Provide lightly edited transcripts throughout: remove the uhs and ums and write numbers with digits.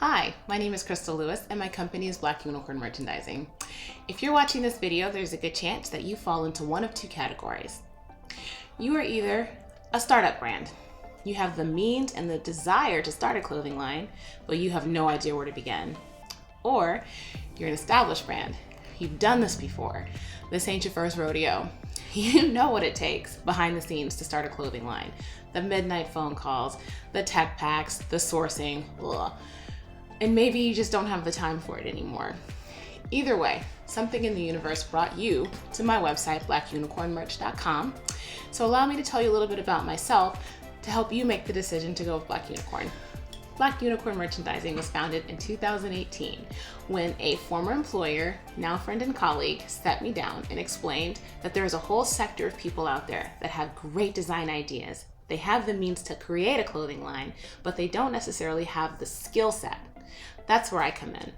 Hi, my name is Crystal Lewis and my company is Black Unicorn Merchandising. If you're watching this video, there's a good chance that you fall into one of two categories. You are either a startup brand. You have the means and the desire to start a clothing line, but you have no idea where to begin. Or you're an established brand. You've done this before. This ain't your first rodeo. You know what it takes behind the scenes to start a clothing line. The midnight phone calls, the tech packs, the sourcing, ugh. And maybe you just don't have the time for it anymore. Either way, something in the universe brought you to my website, blackunicornmerch.com. So allow me to tell you a little bit about myself to help you make the decision to go with Black Unicorn. Black Unicorn Merchandising was founded in 2018 when a former employer, now friend and colleague, sat me down and explained that there is a whole sector of people out there that have great design ideas. They have the means to create a clothing line, but they don't necessarily have the skill set. That's where I come in.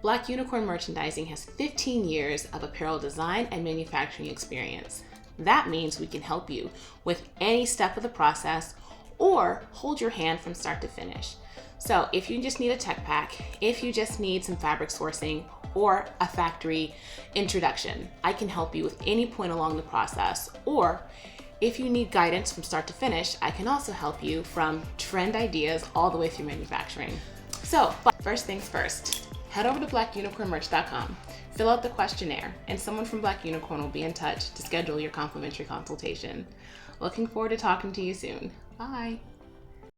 Black Unicorn Merchandising has 15 years of apparel design and manufacturing experience. That means we can help you with any step of the process or hold your hand from start to finish. So if you just need a tech pack, if you just need some fabric sourcing or a factory introduction, I can help you with any point along the process. Or if you need guidance from start to finish, I can also help you from trend ideas all the way through manufacturing. So first things first, head over to blackunicornmerch.com, fill out the questionnaire, and someone from Black Unicorn will be in touch to schedule your complimentary consultation. Looking forward to talking to you soon. Bye.